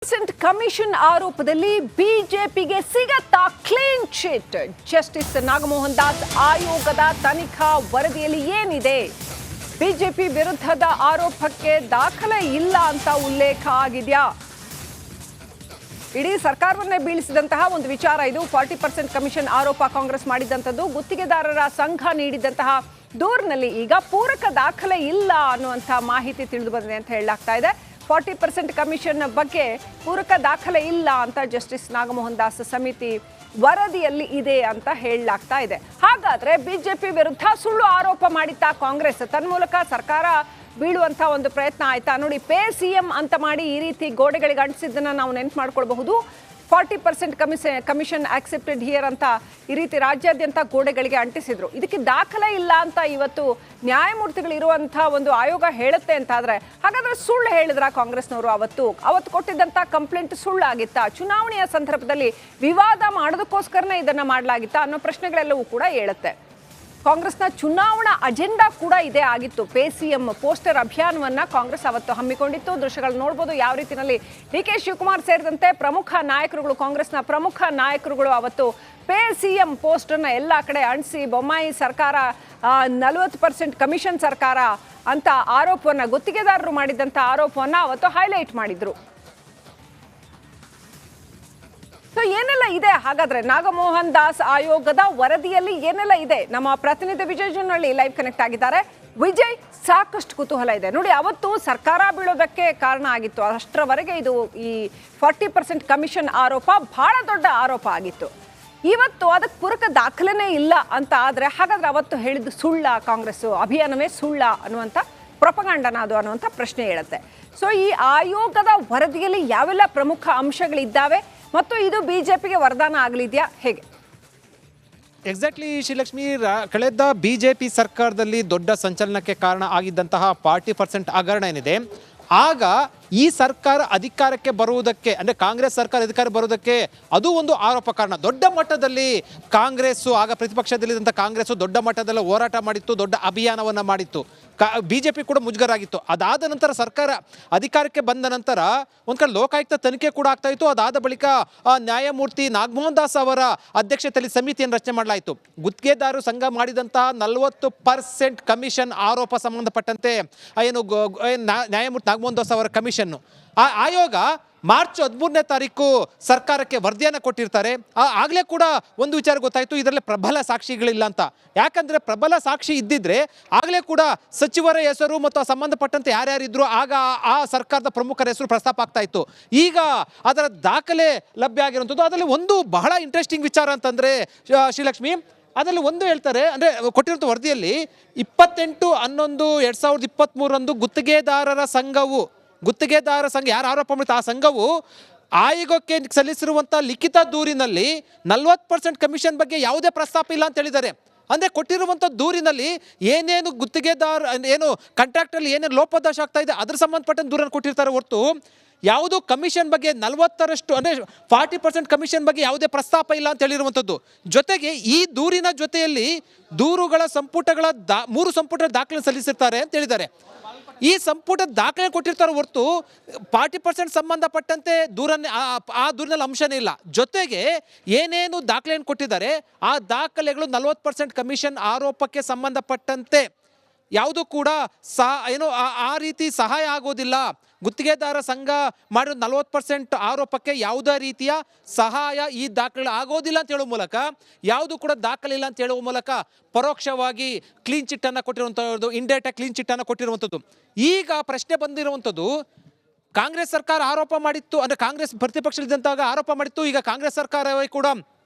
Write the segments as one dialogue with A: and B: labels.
A: Commission ಆರೋಪದಲ್ಲಿ ಬಿಜೆಪಿಗೆ ಸಿಗತ್ತಾ clean chit? Justice Nagamohan Das ಆಯೋಗದ ತನಿಖಾ ವರದಿಯಲ್ಲಿ ಏನಿದೆ? ಬಿಜೆಪಿ ವಿರುದ್ಧದ ಆರೋಪಕ್ಕೆ ದಾಖಲೆ ಇಲ್ಲ ಅಂತ ಉಲ್ಲೇಖ ಆಗಿದೆಯಾ? ಇಡೀ ಸರ್ಕಾರವನ್ನೇ ಬೀಳಿಸಿದಂತಹ ಒಂದು ವಿಚಾರ ಇದು. 40% ಕಮಿಷನ್ ಆರೋಪ ಕಾಂಗ್ರೆಸ್ ಮಾಡಿದಂಥದ್ದು. ಗುತ್ತಿಗೆದಾರರ ಸಂಘ ನೀಡಿದಂತಹ ದೂರಿನಲ್ಲಿ ಈಗ ಪೂರಕ ದಾಖಲೆ ಇಲ್ಲ ಅನ್ನುವಂಥ ಮಾಹಿತಿ ತಿಳಿದು ಬಂದಿದೆ ಅಂತ ಹೇಳಲಾಗ್ತಾ ಇದೆ. 40% ಕಮಿಷನ್ ಬಗ್ಗೆ ಪೂರಕ ದಾಖಲೆ ಇಲ್ಲ ಅಂತ ಜಸ್ಟಿಸ್ ನಾಗಮೋಹನ್ ದಾಸ್ ಸಮಿತಿ ವರದಿಯಲ್ಲಿ ಇದೆ ಅಂತ ಹೇಳಲಾಗ್ತಾ ಇದೆ. ಹಾಗಾದ್ರೆ ಬಿಜೆಪಿ ವಿರುದ್ಧ ಸುಳ್ಳು ಆರೋಪ ಮಾಡಿತ್ತಾ ಕಾಂಗ್ರೆಸ್? ತನ್ಮೂಲಕ ಸರ್ಕಾರ ಬೀಳುವಂತ ಒಂದು ಪ್ರಯತ್ನ ಆಯ್ತಾ? ನೋಡಿ, ಪೇ ಸಿಎಂ ಅಂತ ಮಾಡಿ ಈ ರೀತಿ ಗೋಡೆಗಳಿಗೆ ಅಂಟಿಸಿದ್ದನ್ನ ನಾವು ನೆನ್ಪು ಮಾಡ್ಕೊಳ್ಬಹುದು. 40% ಕಮಿಷನ್ ಆಕ್ಸೆಪ್ಟೆಡ್ ಹಿಯರ್ ಅಂತ ಈ ರೀತಿ ರಾಜ್ಯಾದ್ಯಂತ ಗೋಡೆಗಳಿಗೆ ಅಂಟಿಸಿದ್ರು. ಇದಕ್ಕೆ ದಾಖಲೆ ಇಲ್ಲ ಅಂತ ಇವತ್ತು ನ್ಯಾಯಮೂರ್ತಿಗಳು ಇರುವಂಥ ಒಂದು ಆಯೋಗ ಹೇಳುತ್ತೆ ಅಂತಾದ್ರೆ, ಹಾಗಾದ್ರೆ ಸುಳ್ಳು ಹೇಳಿದ್ರ ಕಾಂಗ್ರೆಸ್ನವರು? ಅವತ್ತು ಕೊಟ್ಟಿದ್ದಂಥ ಕಂಪ್ಲೇಂಟ್ ಸುಳ್ಳಾಗಿತ್ತಾ? ಚುನಾವಣೆಯ ಸಂದರ್ಭದಲ್ಲಿ ವಿವಾದ ಮಾಡೋದಕ್ಕೋಸ್ಕರನೇ ಇದನ್ನ ಮಾಡಲಾಗಿತ್ತಾ ಅನ್ನೋ ಪ್ರಶ್ನೆಗಳೆಲ್ಲವೂ ಕೂಡ ಹೇಳುತ್ತೆ. ಕಾಂಗ್ರೆಸ್ನ ಚುನಾವಣಾ ಅಜೆಂಡಾ ಕೂಡ ಇದೇ ಆಗಿತ್ತು. ಪೇ ಸಿಎಂ ಪೋಸ್ಟರ್ ಅಭಿಯಾನವನ್ನ ಕಾಂಗ್ರೆಸ್ ಅವತ್ತು ಹಮ್ಮಿಕೊಂಡಿತ್ತು. ದೃಶ್ಯಗಳು ನೋಡಬಹುದು ಯಾವ ರೀತಿಯಲ್ಲಿ ಡಿ.ಕೆ. ಶಿವಕುಮಾರ್ ಸೇರಿದಂತೆ ಪ್ರಮುಖ ನಾಯಕರುಗಳು, ಕಾಂಗ್ರೆಸ್ನ ಪ್ರಮುಖ ನಾಯಕರುಗಳು ಅವತ್ತು ಪೇ ಸಿಎಂ ಪೋಸ್ಟರ್ನ ಎಲ್ಲ ಕಡೆ ಅಂಟಿಸಿ ಬೊಮ್ಮಾಯಿ ಸರ್ಕಾರ 40% ಕಮಿಷನ್ ಸರ್ಕಾರ ಅಂತ ಆರೋಪವನ್ನ, ಗುತ್ತಿಗೆದಾರರು ಮಾಡಿದಂತ ಆರೋಪವನ್ನ ಅವತ್ತು ಹೈಲೈಟ್ ಮಾಡಿದ್ರು. ಸೊ ಏನೆಲ್ಲ ಇದೆ ಹಾಗಾದ್ರೆ ನಾಗಮೋಹನ್ ದಾಸ್ ಆಯೋಗದ ವರದಿಯಲ್ಲಿ ಏನೆಲ್ಲ ಇದೆ? ನಮ್ಮ ಪ್ರತಿನಿಧಿ ವಿಜಯ್ ಜುನ್ನಳ್ಳಿ ಲೈವ್ ಕನೆಕ್ಟ್ ಆಗಿದ್ದಾರೆ. ವಿಜಯ್, ಸಾಕಷ್ಟು ಕುತೂಹಲ ಇದೆ. ನೋಡಿ, ಅವತ್ತು ಸರ್ಕಾರ ಬೀಳೋದಕ್ಕೆ ಕಾರಣ ಆಗಿತ್ತು. ಅಷ್ಟರವರೆಗೆ ಇದು ಈ 40% ಕಮಿಷನ್ ಆರೋಪ ಬಹಳ ದೊಡ್ಡ ಆರೋಪ ಆಗಿತ್ತು. ಇವತ್ತು ಅದಕ್ಕೆ ಪೂರಕ ದಾಖಲೆನೇ ಇಲ್ಲ ಅಂತ ಆದ್ರೆ, ಹಾಗಾದ್ರೆ ಅವತ್ತು ಹೇಳಿದ್ದು ಸುಳ್ಳ? ಕಾಂಗ್ರೆಸ್ ಅಭಿಯಾನವೇ ಸುಳ್ಳ ಅನ್ನುವಂಥ ಪ್ರೊಪಗಾಂಡನ ಅದು ಅನ್ನುವಂಥ ಪ್ರಶ್ನೆ ಹೇಳುತ್ತೆ. ಸೊ ಈ ಆಯೋಗದ ವರದಿಯಲ್ಲಿ ಯಾವೆಲ್ಲ ಪ್ರಮುಖ ಅಂಶಗಳಿದ್ದಾವೆ ಮತ್ತು ಇದು ಬಿಜೆಪಿಗೆ ವರದಾನ ಆಗಲಿದೆಯಾ, ಹೇಗೆ?
B: ಎಕ್ಸಾಕ್ಟ್ಲಿ ಶ್ರೀಲಕ್ಷ್ಮಿ, ಕಳೆದ ಬಿಜೆಪಿ ಸರ್ಕಾರದಲ್ಲಿ ದೊಡ್ಡ ಸಂಚಲನಕ್ಕೆ ಕಾರಣ ಆಗಿದ್ದಂತಹ 40% ಹಗರಣ ಏನಿದೆ, ಆಗ ಈ ಸರ್ಕಾರ ಅಧಿಕಾರಕ್ಕೆ ಬರುವುದಕ್ಕೆ, ಅಂದರೆ ಕಾಂಗ್ರೆಸ್ ಸರ್ಕಾರ ಅಧಿಕಾರ ಬರುವುದಕ್ಕೆ ಅದು ಒಂದು ಆರೋಪ ಕಾರಣ. ದೊಡ್ಡ ಮಟ್ಟದಲ್ಲಿ ಕಾಂಗ್ರೆಸ್ಸು, ಆಗ ಪ್ರತಿಪಕ್ಷದಲ್ಲಿದ್ದಂಥ ಕಾಂಗ್ರೆಸ್ಸು ದೊಡ್ಡ ಮಟ್ಟದಲ್ಲಿ ಹೋರಾಟ ಮಾಡಿತ್ತು, ದೊಡ್ಡ ಅಭಿಯಾನವನ್ನು ಮಾಡಿತ್ತು. ಬಿಜೆಪಿ ಕೂಡ ಮುಜುಗರಾಗಿತ್ತು. ಅದಾದ ನಂತರ ಸರ್ಕಾರ ಅಧಿಕಾರಕ್ಕೆ ಬಂದ ನಂತರ ಒಂದು ಕಡೆ ಲೋಕಾಯುಕ್ತ ತನಿಖೆ ಕೂಡ ಆಗ್ತಾ ಇತ್ತು. ಅದಾದ ಬಳಿಕ ನ್ಯಾಯಮೂರ್ತಿ ನಾಗಮೋಹನ್ ದಾಸ್ ಅವರ ಅಧ್ಯಕ್ಷತೆಯಲ್ಲಿ ಸಮಿತಿಯನ್ನು ರಚನೆ ಮಾಡಲಾಯಿತು. ಗುತ್ತಿಗೆದಾರರು ಸಂಘ ಮಾಡಿದಂತಹ 40% ಕಮಿಷನ್ ಆರೋಪ ಸಂಬಂಧಪಟ್ಟಂತೆ ಏನು ನ್ಯಾಯಮೂರ್ತಿ ನಾಗಮೋಹನ್ ದಾಸ್ ಅವರ ಕಮಿಷನ್ನು, ಆ ಆಯೋಗ ಮಾರ್ಚ್ 13ನೇ ತಾರೀಕು ಸರ್ಕಾರಕ್ಕೆ ವರದಿಯನ್ನು ಕೊಟ್ಟಿರ್ತಾರೆ. ಆಗಲೇ ಕೂಡ ಒಂದು ವಿಚಾರ ಗೊತ್ತಾಯಿತು, ಇದರಲ್ಲಿ ಪ್ರಬಲ ಸಾಕ್ಷಿಗಳಿಲ್ಲ ಅಂತ. ಯಾಕಂದರೆ ಪ್ರಬಲ ಸಾಕ್ಷಿ ಇದ್ದಿದ್ರೆ ಆಗಲೇ ಕೂಡ ಸಚಿವರ ಹೆಸರು ಮತ್ತು ಸಂಬಂಧಪಟ್ಟಂತೆ ಯಾರ್ಯಾರಿದ್ರು ಆಗ ಆ ಸರ್ಕಾರದ ಪ್ರಮುಖರ ಹೆಸರು ಪ್ರಸ್ತಾಪ ಆಗ್ತಾ ಇತ್ತು. ಈಗ ಅದರ ದಾಖಲೆ ಲಭ್ಯ ಆಗಿರುವಂಥದ್ದು. ಅದರಲ್ಲಿ ಒಂದು ಬಹಳ ಇಂಟ್ರೆಸ್ಟಿಂಗ್ ವಿಚಾರ ಅಂತಂದರೆ ಶ್ರೀಲಕ್ಷ್ಮಿ, ಅದರಲ್ಲಿ ಒಂದು ಹೇಳ್ತಾರೆ, ಅಂದರೆ ಕೊಟ್ಟಿರುವಂಥ ವರದಿಯಲ್ಲಿ 28/11/2023 ಗುತ್ತಿಗೆದಾರರ ಸಂಘ ಯಾರು ಆರೋಪ ಮಾಡಿತ್ತು, ಆ ಸಂಘವು ಆಯೋಗಕ್ಕೆ ಸಲ್ಲಿಸಿರುವಂಥ ಲಿಖಿತ ದೂರಿನಲ್ಲಿ 40% ಕಮಿಷನ್ ಬಗ್ಗೆ ಯಾವುದೇ ಪ್ರಸ್ತಾಪ ಇಲ್ಲ ಅಂತ ಹೇಳಿದ್ದಾರೆ. ಅಂದರೆ ಕೊಟ್ಟಿರುವಂಥ ದೂರಿನಲ್ಲಿ ಏನೇನು ಗುತ್ತಿಗೆದಾರ ಏನು ಕಾಂಟ್ರಾಕ್ಟಲ್ಲಿ ಏನೇನು ಲೋಪದೋಷ ಆಗ್ತಾ ಇದೆ ಅದ್ರ ಸಂಬಂಧಪಟ್ಟಂತ ದೂರನ್ನು ಕೊಟ್ಟಿರ್ತಾರೆ ಹೊರತು ಯಾವುದು ಕಮಿಷನ್ ಬಗ್ಗೆ 40% ಅಂದರೆ 40% ಕಮಿಷನ್ ಬಗ್ಗೆ ಯಾವುದೇ ಪ್ರಸ್ತಾಪ ಇಲ್ಲ ಅಂತ ಹೇಳಿರುವಂಥದ್ದು. ಜೊತೆಗೆ ಈ ದೂರಿನ ಜೊತೆಯಲ್ಲಿ ದೂರುಗಳ ಸಂಪುಟಗಳ 3 ಸಂಪುಟದ ದಾಖಲೆ ಸಲ್ಲಿಸಿರ್ತಾರೆ ಅಂತ ಹೇಳಿದ್ದಾರೆ. ಈ ಸಂಪುಟ ದಾಖಲೆ ಕೊಟ್ಟಿರ್ತಾರೆ ಹೊರತು 40% ಸಂಬಂಧಪಟ್ಟಂತೆ ಆ ದೂರಿನಲ್ಲಿ ಅಂಶನೇ ಇಲ್ಲ. ಜೊತೆಗೆ ಏನೇನು ದಾಖಲೆಯನ್ನು ಕೊಟ್ಟಿದ್ದಾರೆ ಆ ದಾಖಲೆಗಳು 40% ಕಮಿಷನ್ ಆರೋಪಕ್ಕೆ ಸಂಬಂಧಪಟ್ಟಂತೆ ಯಾವುದು ಕೂಡ ಆ ರೀತಿ ಸಹಾಯ ಆಗೋದಿಲ್ಲ. ಗುತ್ತಿಗೆದಾರ ಸಂಘ ಮಾಡಿರೋ 40% ಆರೋಪಕ್ಕೆ ಯಾವುದೇ ರೀತಿಯ ಸಹಾಯ ಈ ದಾಖಲೆ ಆಗೋದಿಲ್ಲ ಅಂತ ಹೇಳುವ ಮೂಲಕ, ಯಾವುದು ಕೂಡ ದಾಖಲೆ ಇಲ್ಲ ಅಂತ ಹೇಳುವ ಮೂಲಕ ಪರೋಕ್ಷವಾಗಿ ಕ್ಲೀನ್ ಚಿಟ್ ಅನ್ನು ಕೊಟ್ಟಿರುವಂಥದ್ದು, ಇಂಡೈರೆಕ್ಟ್ ಕ್ಲೀನ್ ಚಿಟ್ ಅನ್ನು ಕೊಟ್ಟಿರುವಂಥದ್ದು. ಈಗ ಪ್ರಶ್ನೆ ಬಂದಿರುವಂಥದ್ದು, ಕಾಂಗ್ರೆಸ್ ಸರ್ಕಾರ ಆರೋಪ ಮಾಡಿತ್ತು, ಅಂದರೆ ಕಾಂಗ್ರೆಸ್ ಪ್ರತಿಪಕ್ಷದಲ್ಲಿದ್ದಂತಾಗ ಆರೋಪ ಮಾಡಿತ್ತು. ಈಗ ಕಾಂಗ್ರೆಸ್ ಸರ್ಕಾರವೇ ಕೂಡ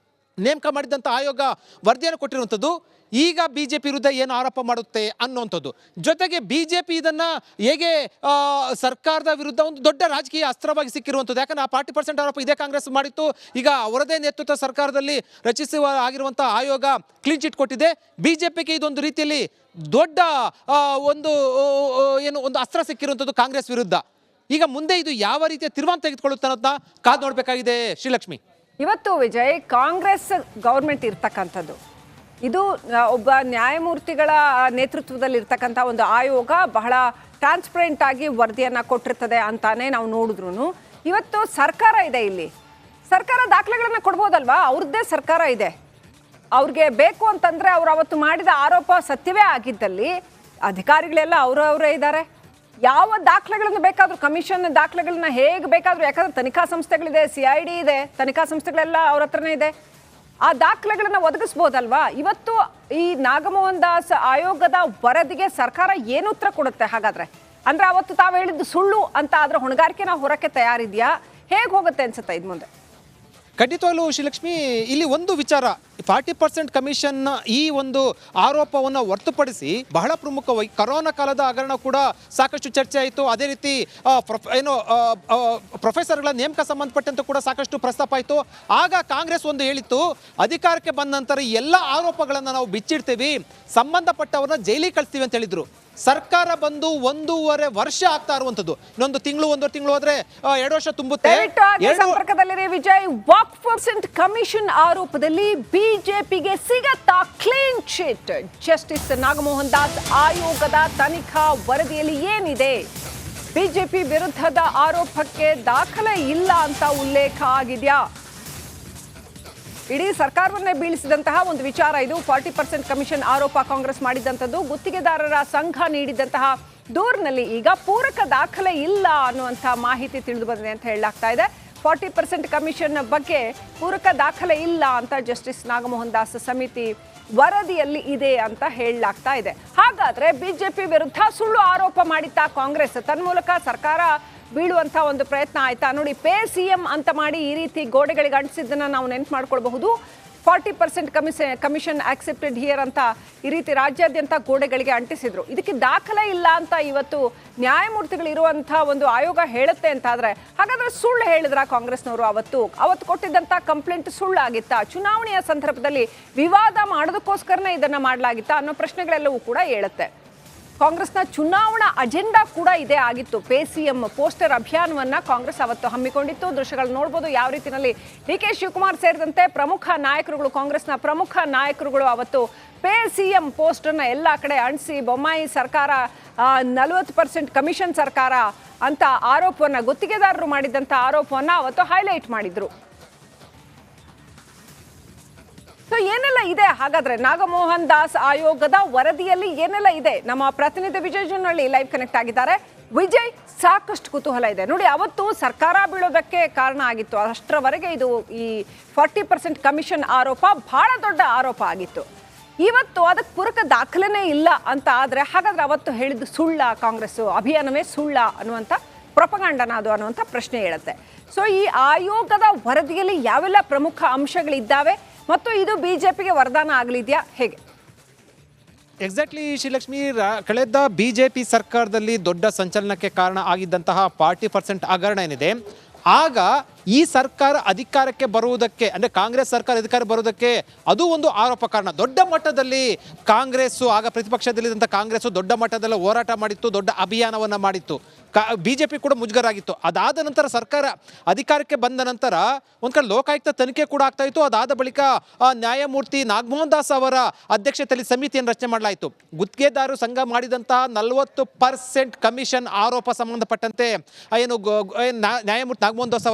B: ನೇಮಕ ಮಾಡಿದಂಥ ಆಯೋಗ ವರದಿಯನ್ನು ಕೊಟ್ಟಿರುವಂಥದ್ದು. ಈಗ ಬಿಜೆಪಿ ವಿರುದ್ಧ ಏನು ಆರೋಪ ಮಾಡುತ್ತೆ ಅನ್ನುವಂಥದ್ದು. ಜೊತೆಗೆ ಬಿಜೆಪಿ ಇದನ್ನು ಹೇಗೆ ಸರ್ಕಾರದ ವಿರುದ್ಧ ಒಂದು ದೊಡ್ಡ ರಾಜಕೀಯ ಅಸ್ತ್ರವಾಗಿ ಸಿಕ್ಕಿರುವಂಥದ್ದು. ಯಾಕಂದರೆ ಆ 40% ಆರೋಪ ಇದೇ ಕಾಂಗ್ರೆಸ್ ಮಾಡಿತ್ತು. ಈಗ ಅವರದೇ ನೇತೃತ್ವ ಸರ್ಕಾರದಲ್ಲಿ ರಚಿಸುವ ಆಗಿರುವಂಥ ಆಯೋಗ ಕ್ಲೀನ್ ಚಿಟ್ ಕೊಟ್ಟಿದೆ. ಬಿಜೆಪಿಗೆ ಇದೊಂದು ರೀತಿಯಲ್ಲಿ ದೊಡ್ಡ ಒಂದು ಅಸ್ತ್ರ ಸಿಕ್ಕಿರುವಂಥದ್ದು ಕಾಂಗ್ರೆಸ್ ವಿರುದ್ಧ. ಈಗ ಮುಂದೆ ಇದು ಯಾವ ರೀತಿಯ ತಿರುವು ತೆಗೆದುಕೊಳ್ಳುತ್ತೆ ಅನ್ನೋದನ್ನ ಕಾದು ನೋಡಬೇಕಾಗಿದೆ ಶ್ರೀಲಕ್ಷ್ಮಿ.
A: ಇವತ್ತು ವಿಜಯ್, ಕಾಂಗ್ರೆಸ್ ಗೌರ್ಮೆಂಟ್ ಇರ್ತಕ್ಕಂಥದ್ದು ಇದು ಒಬ್ಬ ನ್ಯಾಯಮೂರ್ತಿಗಳ ನೇತೃತ್ವದಲ್ಲಿ ಇರ್ತಕ್ಕಂಥ ಒಂದು ಆಯೋಗ ಬಹಳ ಟ್ರಾನ್ಸ್ಪರೆಂಟ್ ಆಗಿ ವರದಿಯನ್ನು ಕೊಟ್ಟಿರ್ತದೆ ಅಂತಾನೆ ನಾವು ನೋಡಿದ್ರು. ಇವತ್ತು ಸರ್ಕಾರ ಇದೆ, ಇಲ್ಲಿ ಸರ್ಕಾರ ದಾಖಲೆಗಳನ್ನ ಕೊಡ್ಬೋದಲ್ವಾ? ಅವ್ರದ್ದೇ ಸರ್ಕಾರ ಇದೆ, ಅವ್ರಿಗೆ ಬೇಕು ಅಂತಂದ್ರೆ ಅವ್ರು ಅವತ್ತು ಮಾಡಿದ ಆರೋಪ ಸತ್ಯವೇ ಆಗಿದ್ದಲ್ಲಿ ಅಧಿಕಾರಿಗಳೆಲ್ಲ ಅವರವರೇ ಇದ್ದಾರೆ. ಯಾವ ದಾಖಲೆಗಳನ್ನು ಬೇಕಾದ್ರೂ, ಕಮಿಷನ್ ದಾಖಲೆಗಳನ್ನ ಹೇಗೆ ಬೇಕಾದ್ರೂ, ಯಾಕಂದ್ರೆ ತನಿಖಾ ಸಂಸ್ಥೆಗಳಿದೆ, CID ಇದೆ, ತನಿಖಾ ಸಂಸ್ಥೆಗಳೆಲ್ಲ ಅವ್ರ ಹತ್ರನೇ ಇದೆ, ಆ ದಾಖಲೆಗಳನ್ನ ಒದಗಿಸ್ಬೋದಲ್ವಾ? ಇವತ್ತು ಈ ನಾಗಮೋಹನ್ ದಾಸ್ ಆಯೋಗದ ವರದಿಗೆ ಸರ್ಕಾರ ಏನು ಉತ್ತರ ಕೊಡುತ್ತೆ ಹಾಗಾದ್ರೆ? ಅಂದ್ರೆ ಅವತ್ತು ತಾವು ಹೇಳಿದ್ದು ಸುಳ್ಳು ಅಂತ ಆದ್ರೆ ಹೊಣೆಗಾರಿಕೆ ನಾವು ಹೊರಕ್ಕೆ ತಯಾರಿದ್ಯಾ? ಹೇಗೆ ಹೋಗುತ್ತೆ ಅನ್ಸುತ್ತೆ ಇದು ಮುಂದೆ?
B: ಖಂಡಿತವಾಗ್ಲೂ ಶ್ರೀಲಕ್ಷ್ಮಿ, ಇಲ್ಲಿ ಒಂದು ವಿಚಾರ, 40% ಕಮಿಷನ್ನ ಈ ಒಂದು ಆರೋಪವನ್ನು ಹೊರತುಪಡಿಸಿ ಬಹಳ ಪ್ರಮುಖವಾಗಿ ಕರೋನಾ ಕಾಲದ ಹಗರಣ ಕೂಡ ಸಾಕಷ್ಟು ಚರ್ಚೆ ಆಯಿತು. ಅದೇ ರೀತಿ ಪ್ರೊಫೆಸರ್ಗಳ ನೇಮಕ ಸಂಬಂಧಪಟ್ಟಂತೆ ಕೂಡ ಸಾಕಷ್ಟು ಪ್ರಸ್ತಾಪ ಆಯಿತು. ಆಗ ಕಾಂಗ್ರೆಸ್ ಒಂದು ಹೇಳಿತ್ತು, ಅಧಿಕಾರಕ್ಕೆ ಬಂದ ನಂತರ ಎಲ್ಲ ಆರೋಪಗಳನ್ನು ನಾವು ಬಿಚ್ಚಿಡ್ತೀವಿ, ಸಂಬಂಧಪಟ್ಟವ್ರನ್ನ ಜೈಲಿಗೆ ಕಳಿಸ್ತೀವಿ ಅಂತ ಹೇಳಿದ್ರು. ಸರ್ಕಾರ ಬಂದು 1.5 ವರ್ಷ ಆಗ್ತಾ ಇರುವಂತದ್ದು, ಇನ್ನೊಂದು ತಿಂಗಳು 1.5 ತಿಂಗಳು ಹೋದ್ರೆ 2 ವರ್ಷ ತುಂಬುತ್ತೆ.
A: ಸಂಪರ್ಕದಲ್ಲಿರಿ ವಿಜಯ್. ವಾಕ್ ಕಮಿಷನ್ ಆರೋಪದಲ್ಲಿ ಬಿಜೆಪಿಗೆ ಸಿಗತ್ತಾ clean chit? Justice Nagamohan Das ಆಯೋಗದ ತನಿಖಾ ವರದಿಯಲ್ಲಿ ಏನಿದೆ? ಬಿಜೆಪಿ ವಿರುದ್ಧದ ಆರೋಪಕ್ಕೆ ದಾಖಲೆ ಇಲ್ಲ ಅಂತ ಉಲ್ಲೇಖ ಆಗಿದೆಯಾ? ಇಡೀ ಸರ್ಕಾರವನ್ನೇ ಬೀಳಿಸಿದಂತಹ ಒಂದು ವಿಚಾರ ಇದು. 40% ಕಮಿಷನ್ ಆರೋಪ ಕಾಂಗ್ರೆಸ್ ಮಾಡಿದಂಥದ್ದು. ಗುತ್ತಿಗೆದಾರರ ಸಂಘ ನೀಡಿದಂತಹ ದೂರಿನಲ್ಲಿ ಈಗ ಪೂರಕ ದಾಖಲೆ ಇಲ್ಲ ಅನ್ನುವಂಥ ಮಾಹಿತಿ ತಿಳಿದು ಬಂದಿದೆ ಅಂತ ಹೇಳಲಾಗ್ತಾ ಇದೆ. 40% ಕಮಿಷನ್ ಬಗ್ಗೆ ಪೂರಕ ದಾಖಲೆ ಇಲ್ಲ ಅಂತ ಜಸ್ಟಿಸ್ ನಾಗಮೋಹನ್ ದಾಸ್ ಸಮಿತಿ ವರದಿಯಲ್ಲಿ ಇದೆ ಅಂತ ಹೇಳಲಾಗ್ತಾ ಇದೆ. ಹಾಗಾದ್ರೆ ಬಿಜೆಪಿ ವಿರುದ್ಧ ಸುಳ್ಳು ಆರೋಪ ಮಾಡಿತ್ತಾ ಕಾಂಗ್ರೆಸ್? ತನ್ಮೂಲಕ ಸರ್ಕಾರ ಬೀಳುವಂಥ ಒಂದು ಪ್ರಯತ್ನ ಆಯ್ತಾ? ನೋಡಿ, ಪೇ CM ಅಂತ ಮಾಡಿ ಈ ರೀತಿ ಗೋಡೆಗಳಿಗೆ ಅಂಟಿಸಿದ್ದನ್ನು ನಾವು ನೆನ್ಪು ಮಾಡ್ಕೊಳ್ಬಹುದು. 40% ಕಮಿಷನ್ ಆಕ್ಸೆಪ್ಟೆಡ್ ಹಿಯರ್ ಅಂತ ಈ ರೀತಿ ರಾಜ್ಯಾದ್ಯಂತ ಗೋಡೆಗಳಿಗೆ ಅಂಟಿಸಿದ್ರು. ಇದಕ್ಕೆ ದಾಖಲೆ ಇಲ್ಲ ಅಂತ ಇವತ್ತು ನ್ಯಾಯಮೂರ್ತಿಗಳು ಇರುವಂಥ ಒಂದು ಆಯೋಗ ಹೇಳುತ್ತೆ ಅಂತಾದ್ರೆ, ಹಾಗಾದ್ರೆ ಸುಳ್ಳು ಹೇಳಿದ್ರ ಕಾಂಗ್ರೆಸ್ನವರು? ಅವತ್ತು ಕೊಟ್ಟಿದ್ದಂಥ ಕಂಪ್ಲೇಂಟ್ ಸುಳ್ಳಾಗಿತ್ತಾ? ಚುನಾವಣೆಯ ಸಂದರ್ಭದಲ್ಲಿ ವಿವಾದ ಮಾಡೋದಕ್ಕೋಸ್ಕರನೇ ಇದನ್ನ ಮಾಡಲಾಗಿತ್ತಾ ಅನ್ನೋ ಪ್ರಶ್ನೆಗಳೆಲ್ಲವೂ ಕೂಡ ಹೇಳುತ್ತೆ. ಕಾಂಗ್ರೆಸ್ನ ಚುನಾವಣಾ ಅಜೆಂಡಾ ಕೂಡ ಇದೇ ಆಗಿತ್ತು. ಪೇ CM ಪೋಸ್ಟರ್ ಅಭಿಯಾನವನ್ನ ಕಾಂಗ್ರೆಸ್ ಅವತ್ತು ಹಮ್ಮಿಕೊಂಡಿತ್ತು. ದೃಶ್ಯಗಳು ನೋಡಬಹುದು ಯಾವ ರೀತಿಯಲ್ಲಿ DK ಶಿವಕುಮಾರ್ ಸೇರಿದಂತೆ ಪ್ರಮುಖ ನಾಯಕರುಗಳು, ಕಾಂಗ್ರೆಸ್ನ ಪ್ರಮುಖ ನಾಯಕರುಗಳು ಅವತ್ತು ಪೇ CM ಪೋಸ್ಟರ್ನ ಎಲ್ಲ ಕಡೆ ಅಂಟಿಸಿ ಬೊಮ್ಮಾಯಿ ಸರ್ಕಾರ 40% ಕಮಿಷನ್ ಸರ್ಕಾರ ಅಂತ ಆರೋಪವನ್ನ, ಗುತ್ತಿಗೆದಾರರು ಮಾಡಿದಂಥ ಆರೋಪವನ್ನ ಅವತ್ತು ಹೈಲೈಟ್ ಮಾಡಿದ್ರು. ಸೊ ಏನೆಲ್ಲ ಇದೆ ಹಾಗಾದ್ರೆ ನಾಗಮೋಹನ್ ದಾಸ್ ಆಯೋಗದ ವರದಿಯಲ್ಲಿ ಏನೆಲ್ಲ ಇದೆ? ನಮ್ಮ ಪ್ರತಿನಿಧಿ ವಿಜಯ್ ಜುನ್ನಳ್ಳಿ ಲೈವ್ ಕನೆಕ್ಟ್ ಆಗಿದ್ದಾರೆ. ವಿಜಯ್, ಸಾಕಷ್ಟು ಕುತೂಹಲ ಇದೆ ನೋಡಿ. ಅವತ್ತು ಸರ್ಕಾರ ಬೀಳೋದಕ್ಕೆ ಕಾರಣ ಆಗಿತ್ತು, ಅಷ್ಟರವರೆಗೆ ಇದು ಈ 40% ಕಮಿಷನ್ ಆರೋಪ ಬಹಳ ದೊಡ್ಡ ಆರೋಪ ಆಗಿತ್ತು. ಇವತ್ತು ಅದಕ್ಕೆ ಪೂರಕ ದಾಖಲೆನೇ ಇಲ್ಲ ಅಂತ ಆದ್ರೆ ಹಾಗಾದ್ರೆ ಅವತ್ತು ಹೇಳಿದ್ದು ಸುಳ್ಳ? ಕಾಂಗ್ರೆಸ್ ಅಭಿಯಾನವೇ ಸುಳ್ಳ ಅನ್ನುವಂಥ ಪ್ರೊಪಗಾಂಡನ ಅದು ಅನ್ನುವಂಥ ಪ್ರಶ್ನೆ ಹೇಳುತ್ತೆ. ಸೊ ಈ ಆಯೋಗದ ವರದಿಯಲ್ಲಿ ಯಾವೆಲ್ಲ ಪ್ರಮುಖ ಅಂಶಗಳಿದ್ದಾವೆ ಮತ್ತು ಇದು ಬಿಜೆಪಿಗೆ ವರದಾನ ಆಗಲಿದೆಯಾ, ಹೇಗೆ?
B: ಎಕ್ಸಾಕ್ಟ್ಲಿ ಶ್ರೀಲಕ್ಷ್ಮಿ, ಕಳೆದ BJP ಸರ್ಕಾರದಲ್ಲಿ ದೊಡ್ಡ ಸಂಚಲನಕ್ಕೆ ಕಾರಣ ಆಗಿದ್ದಂತಹ 40% ಹಗರಣ ಏನಿದೆ, ಆಗ ಈ ಸರ್ಕಾರ ಅಧಿಕಾರಕ್ಕೆ ಬರುವುದಕ್ಕೆ, ಅಂದರೆ ಕಾಂಗ್ರೆಸ್ ಸರ್ಕಾರ ಅಧಿಕಾರ ಬರುವುದಕ್ಕೆ ಅದು ಒಂದು ಆರೋಪ ಕಾರಣ. ದೊಡ್ಡ ಮಟ್ಟದಲ್ಲಿ ಕಾಂಗ್ರೆಸ್ಸು, ಆಗ ಪ್ರತಿಪಕ್ಷದಲ್ಲಿದ್ದಂಥ ಕಾಂಗ್ರೆಸ್ಸು ದೊಡ್ಡ ಮಟ್ಟದಲ್ಲಿ ಹೋರಾಟ ಮಾಡಿತ್ತು, ದೊಡ್ಡ ಅಭಿಯಾನವನ್ನು ಮಾಡಿತ್ತು. BJP ಕೂಡ ಮುಜುಗರಾಗಿತ್ತು. ಅದಾದ ನಂತರ ಸರ್ಕಾರ ಅಧಿಕಾರಕ್ಕೆ ಬಂದ ನಂತರ ಒಂದು ಕಡೆ ಲೋಕಾಯುಕ್ತ ತನಿಖೆ ಕೂಡ ಆಗ್ತಾ ಇತ್ತು. ಅದಾದ ಬಳಿಕ ನ್ಯಾಯಮೂರ್ತಿ ನಾಗಮೋಹನ್ ದಾಸ್ ಅವರ ಅಧ್ಯಕ್ಷತೆಯಲ್ಲಿ ಸಮಿತಿಯನ್ನು ರಚನೆ ಮಾಡಲಾಯಿತು. ಗುತ್ತಿಗೆದಾರರು ಸಂಘ ಮಾಡಿದಂತಹ 40% ಕಮಿಷನ್ ಆರೋಪ ಸಂಬಂಧಪಟ್ಟಂತೆ ಏನು ನ್ಯಾಯಮೂರ್ತಿ ನಾಗಮೋಹನ್ ದಾಸ್